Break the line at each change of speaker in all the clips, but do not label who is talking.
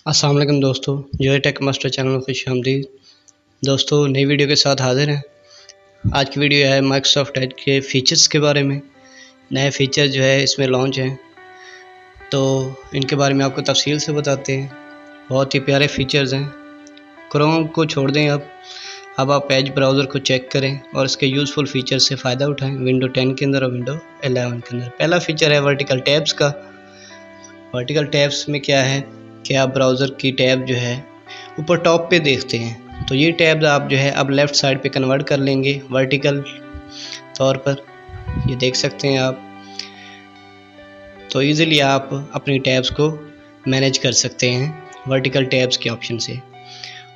अस्सलाम वालेकुम दोस्तों, जो टेक मास्टर चैनल में खुशामदीद। दोस्तों नई वीडियो के साथ हाजिर हैं। आज की वीडियो है माइक्रोसॉफ्ट एज के फ़ीचर्स के बारे में। नए फ़ीचर जो है इसमें लॉन्च हैं, तो इनके बारे में आपको तफसील से बताते हैं। बहुत ही प्यारे फ़ीचर्स हैं। क्रोम को छोड़ दें, अब आप एज ब्राउज़र को चेक करें और इसके यूज़फुल फ़ीचर से फ़ायदा उठाएँ विंडो 10 के अंदर और विंडो 11 के अंदर। पहला फ़ीचर है वर्टिकल टैब्स का। वर्टिकल टैब्स में क्या है कि आप ब्राउज़र की टैब जो है ऊपर टॉप पे देखते हैं, तो ये टैब आप जो है अब लेफ़्ट साइड पे कन्वर्ट कर लेंगे वर्टिकल तौर पर। ये देख सकते हैं आप, तो इजीली आप अपनी टैब्स को मैनेज कर सकते हैं वर्टिकल टैब्स के ऑप्शन से।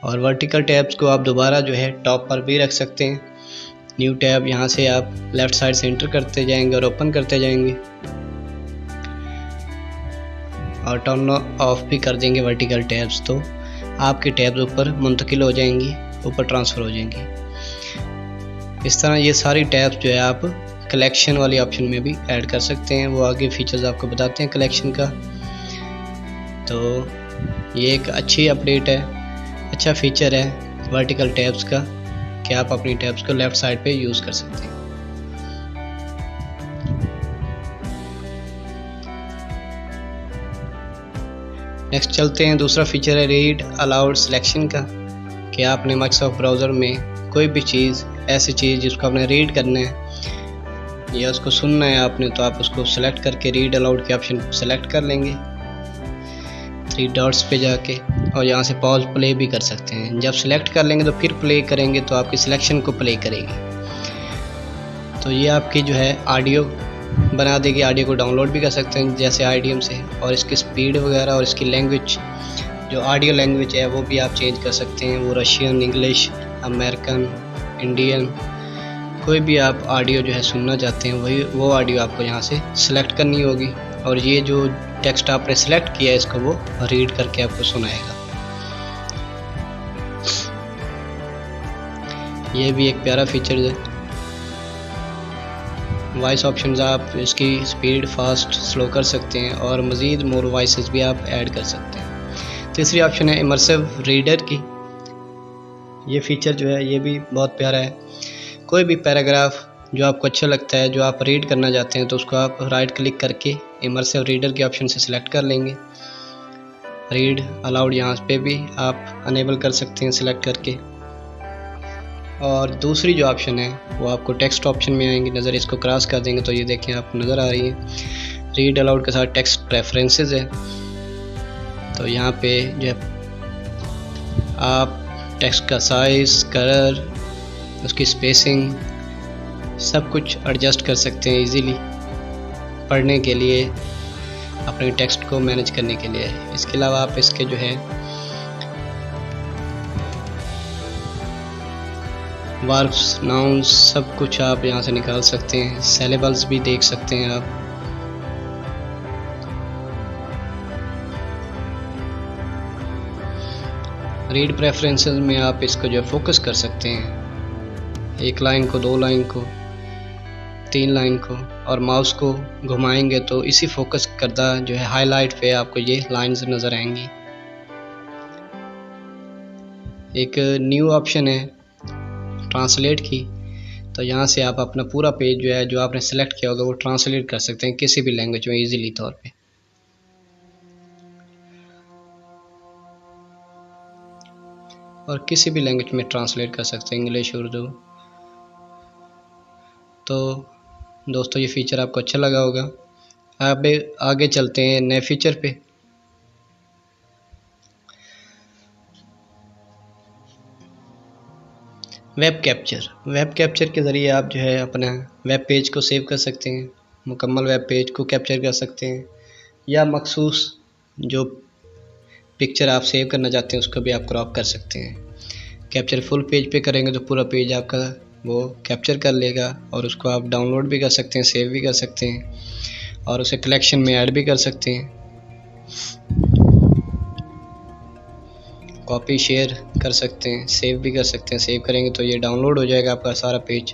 और वर्टिकल टैब्स को आप दोबारा जो है टॉप पर भी रख सकते हैं। न्यू टैब यहाँ से आप लेफ़्ट साइड से एंटर करते जाएंगे और ओपन करते जाएंगे और टर्न ऑफ भी कर देंगे वर्टिकल टैब्स, तो आपके टैब्स ऊपर मुंतकिल हो जाएंगी, ऊपर ट्रांसफ़र हो जाएंगी। इस तरह ये सारी टैब्स जो है आप कलेक्शन वाली ऑप्शन में भी ऐड कर सकते हैं। वो आगे फीचर्स आपको बताते हैं कलेक्शन का। तो ये एक अच्छी अपडेट है, अच्छा फीचर है वर्टिकल टैब्स का कि आप अपनी टैब्स को लेफ़्ट साइड पे यूज़ कर सकते हैं। नेक्स्ट चलते हैं, दूसरा फीचर है रीड अलाउड सिलेक्शन का, कि आपने माइक्रोसॉफ्ट ब्राउज़र में कोई भी चीज़, ऐसी चीज़ जिसको आपने रीड करना है या उसको सुनना है आपने, तो आप उसको सेलेक्ट करके रीड अलाउड के ऑप्शन को सेलेक्ट कर लेंगे 3 डॉट्स पे जाके, और यहाँ से पॉज प्ले भी कर सकते हैं। जब सेलेक्ट कर लेंगे तो फिर प्ले करेंगे तो आपकी सिलेक्शन को प्ले करेगी। तो ये आपकी जो है ऑडियो बना देगी। ऑडियो को डाउनलोड भी कर सकते हैं जैसे आईडीएम से, और इसकी स्पीड वगैरह और इसकी लैंग्वेज, जो ऑडियो लैंग्वेज है वो भी आप चेंज कर सकते हैं। वो रशियन, इंग्लिश, अमेरिकन, इंडियन, कोई भी आप ऑडियो जो है सुनना चाहते हैं वो ऑडियो आपको यहाँ से सिलेक्ट करनी होगी, और ये जो टेक्स्ट आपने सेलेक्ट किया है इसको वो रीड करके आपको सुनाएगा। ये भी एक प्यारा फीचर है। वॉइस ऑप्शंस आप इसकी स्पीड फास्ट स्लो कर सकते हैं और मज़ीद मोर वॉइसेस भी आप ऐड कर सकते हैं। तीसरी ऑप्शन है इमर्सिव रीडर की। ये फीचर जो है ये भी बहुत प्यारा है। कोई भी पैराग्राफ जो आपको अच्छा लगता है, जो आप रीड करना चाहते हैं, तो उसको आप राइट क्लिक करके इमर्सिव रीडर के ऑप्शन से सिलेक्ट कर लेंगे। रीड अलाउड यहाँ पे भी आप अनेबल कर सकते हैं सिलेक्ट करके। और दूसरी जो ऑप्शन है वो आपको टेक्स्ट ऑप्शन में आएंगे नज़र, इसको क्रॉस कर देंगे तो ये देखें आपको नज़र आ रही है रीड अलाउड के साथ टेक्स्ट प्रेफरेंसेस है। तो यहाँ पे जो है आप टेक्स्ट का साइज़, कलर, उसकी स्पेसिंग सब कुछ एडजस्ट कर सकते हैं इजीली पढ़ने के लिए, अपने टेक्स्ट को मैनेज करने के लिए। इसके अलावा आप इसके जो है वर्ब्स, नाउन्स सब कुछ आप यहाँ से निकाल सकते हैं। सिलेबल्स भी देख सकते हैं आप। रीड प्रेफरेंसेस में आप इसको जो है फोकस कर सकते हैं, 1 लाइन को, 2 लाइन को, 3 लाइन को, और माउस को घुमाएंगे तो इसी फोकस करदा जो है हाईलाइट पे आपको ये लाइंस नज़र आएंगी। एक न्यू ऑप्शन है ट्रांसलेट की, तो यहाँ से आप अपना पूरा पेज जो है जो आपने सेलेक्ट किया होगा वो ट्रांसलेट कर सकते हैं किसी भी लैंग्वेज में इजीली तौर पे। और किसी भी लैंग्वेज में ट्रांसलेट कर सकते हैं, इंग्लिश, उर्दू। तो दोस्तों ये फ़ीचर आपको अच्छा लगा होगा। अब आगे चलते हैं नए फीचर पे। वेब कैप्चर के ज़रिए आप जो है अपना वेब पेज को सेव कर सकते हैं, मुकम्मल वेब पेज को कैप्चर कर सकते हैं, या मखसूस जो पिक्चर आप सेव करना चाहते हैं उसको भी आप क्रॉप कर सकते हैं। कैप्चर फुल पेज पे करेंगे तो पूरा पेज आपका वो कैप्चर कर लेगा, और उसको आप डाउनलोड भी कर सकते हैं, सेव भी कर सकते हैं, और उसे कलेक्शन में ऐड भी कर सकते हैं, कॉपी शेयर कर सकते हैं, सेव भी कर सकते हैं। सेव करेंगे तो ये डाउनलोड हो जाएगा आपका सारा पेज।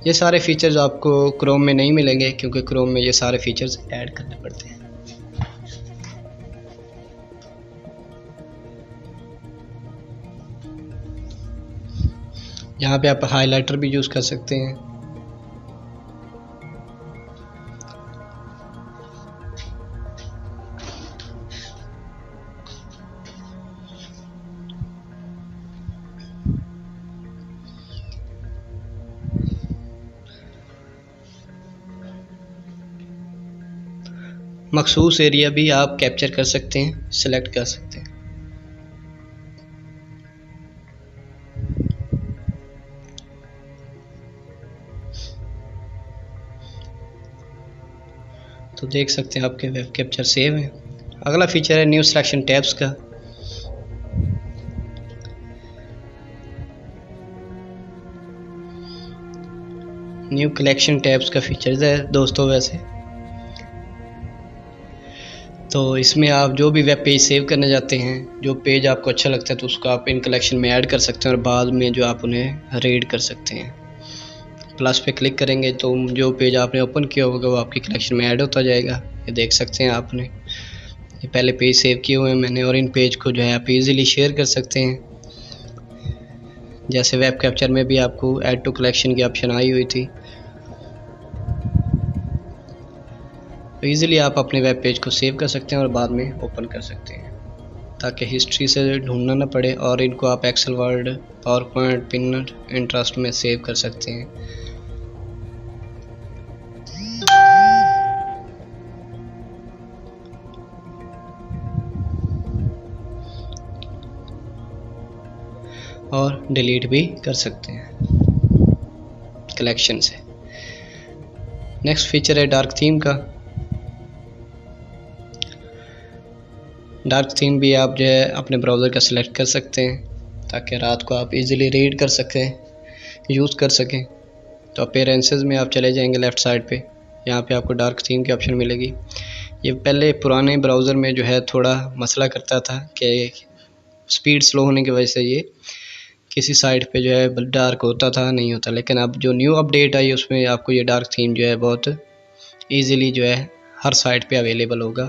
ये सारे फीचर्स आपको क्रोम में नहीं मिलेंगे क्योंकि क्रोम में ये सारे फीचर्स ऐड करने पड़ते हैं। यहाँ पे आप हाइलाइटर भी यूज़ कर सकते हैं। मखसूस एरिया भी आप कैप्चर कर सकते हैं, सिलेक्ट कर सकते हैं। तो देख सकते हैं आपके वेब कैप्चर सेव है। अगला फीचर है न्यू सिलेक्शन टैब्स का। न्यू कलेक्शन टैब्स का फीचर है दोस्तों। वैसे तो इसमें आप जो भी वेब पेज सेव करना चाहते हैं, जो पेज आपको अच्छा लगता है, तो उसको आप इन कलेक्शन में ऐड कर सकते हैं और बाद में जो आप उन्हें रीड कर सकते हैं। प्लस पे क्लिक करेंगे तो जो पेज आपने ओपन किया होगा वो आपकी कलेक्शन में ऐड होता जाएगा। ये देख सकते हैं आपने, ये पहले पेज सेव किए हुए हैं मैंने, और इन पेज को जो है आप इजीली शेयर कर सकते हैं। जैसे वेब कैप्चर में भी आपको ऐड टू कलेक्शन की ऑप्शन आई हुई थी, तो ईज़िली आप अपने वेब पेज को सेव कर सकते हैं और बाद में ओपन कर सकते हैं, ताकि हिस्ट्री से ढूंढना ना पड़े। और इनको आप Excel, word, power point, Pinterest में सेव कर सकते हैं। और डिलीट भी कर सकते हैं कलेक्शन से। नेक्स्ट फीचर है डार्क थीम का। डार्क थीम भी आप जो है अपने ब्राउज़र का सिलेक्ट कर सकते हैं, ताकि रात को आप इजीली रीड कर सकें, यूज़ कर सकें। तो अपीयरेंसेस में आप चले जाएंगे लेफ़्ट साइड पे, यहाँ पे आपको डार्क थीम की ऑप्शन मिलेगी। ये पहले पुराने ब्राउज़र में जो है थोड़ा मसला करता था कि स्पीड स्लो होने की वजह से ये किसी साइट पे जो है डार्क होता था, नहीं होता। लेकिन अब जो न्यू अपडेट आई उसमें आपको ये डार्क थीम जो है बहुत ईज़िली जो है हर साइट पे अवेलेबल होगा।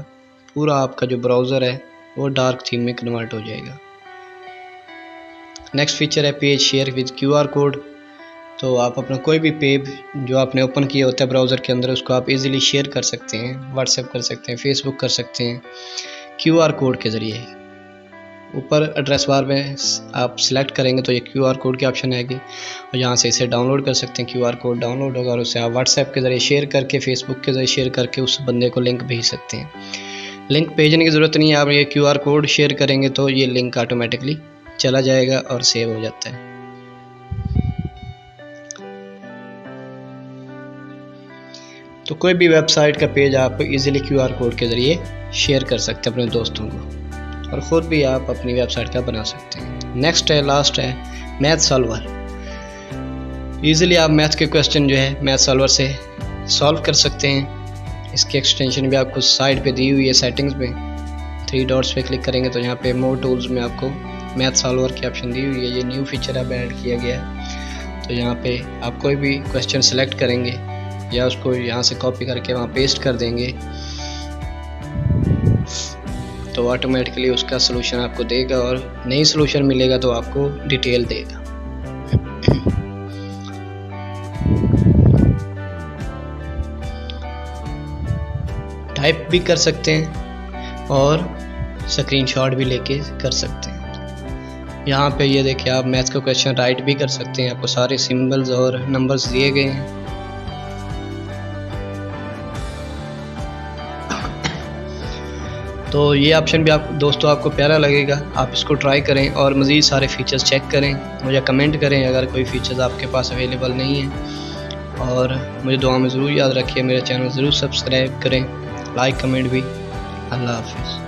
पूरा आपका जो ब्राउज़र है वो डार्क थीम में कन्वर्ट हो जाएगा। नेक्स्ट फीचर है page share with QR code. तो आप अपना कोई भी पेज जो आपने ओपन किया होता है ब्राउज़र के अंदर, उसको आप इजीली शेयर कर सकते हैं, व्हाट्सएप कर सकते हैं, फेसबुक कर सकते हैं QR कोड के ज़रिए। ऊपर एड्रेस बार में आप सिलेक्ट करेंगे तो ये QR कोड की ऑप्शन आएगी, और यहाँ से इसे डाउनलोड कर सकते हैं। QR कोड डाउनलोड होगा और उसे आप व्हाट्सएप के ज़रिए शेयर करके, फेसबुक के ज़रिए शेयर करके उस बंदे को लिंक भेज सकते हैं। लिंक भेजने की ज़रूरत नहीं है, आप ये QR कोड शेयर करेंगे तो ये लिंक ऑटोमेटिकली चला जाएगा और सेव हो जाता है। तो कोई भी वेबसाइट का पेज आप इजीली QR कोड के ज़रिए शेयर कर सकते हैं अपने दोस्तों को, और ख़ुद भी आप अपनी वेबसाइट का बना सकते हैं। नेक्स्ट है, लास्ट है मैथ सॉल्वर। ईज़िली आप मैथ के क्वेश्चन जो है मैथ सॉल्वर से सॉल्व कर सकते हैं। इसकी एक्सटेंशन भी आपको साइड पे दी हुई है सेटिंग्स में। 3 डॉट्स पे क्लिक करेंगे तो यहाँ पे मोर टूल्स में आपको मैथ सॉल्वर की ऑप्शन दी हुई है। ये न्यू फीचर अब ऐड किया गया है। तो यहाँ पे आप कोई भी क्वेश्चन सेलेक्ट करेंगे या उसको यहाँ से कॉपी करके वहाँ पेस्ट कर देंगे तो ऑटोमेटिकली उसका सलूशन आपको देगा, और नई सलूशन मिलेगा तो आपको डिटेल देगा। टाइप भी कर सकते हैं और स्क्रीनशॉट भी लेके कर सकते हैं। यहाँ पे ये देखिए, आप मैथ्स का क्वेश्चन राइट भी कर सकते हैं। आपको सारे सिंबल्स और नंबर्स दिए गए हैं। तो ये ऑप्शन भी आप दोस्तों आपको प्यारा लगेगा, आप इसको ट्राई करें और मज़ीद सारे फीचर्स चेक करें। मुझे कमेंट करें अगर कोई फीचर्स आपके पास अवेलेबल नहीं है, और मुझे दुआ में ज़रूर याद रखिए। मेरे चैनल ज़रूर सब्सक्राइब करें, लाइक कमेंट भी। अल्लाह हाफिज़।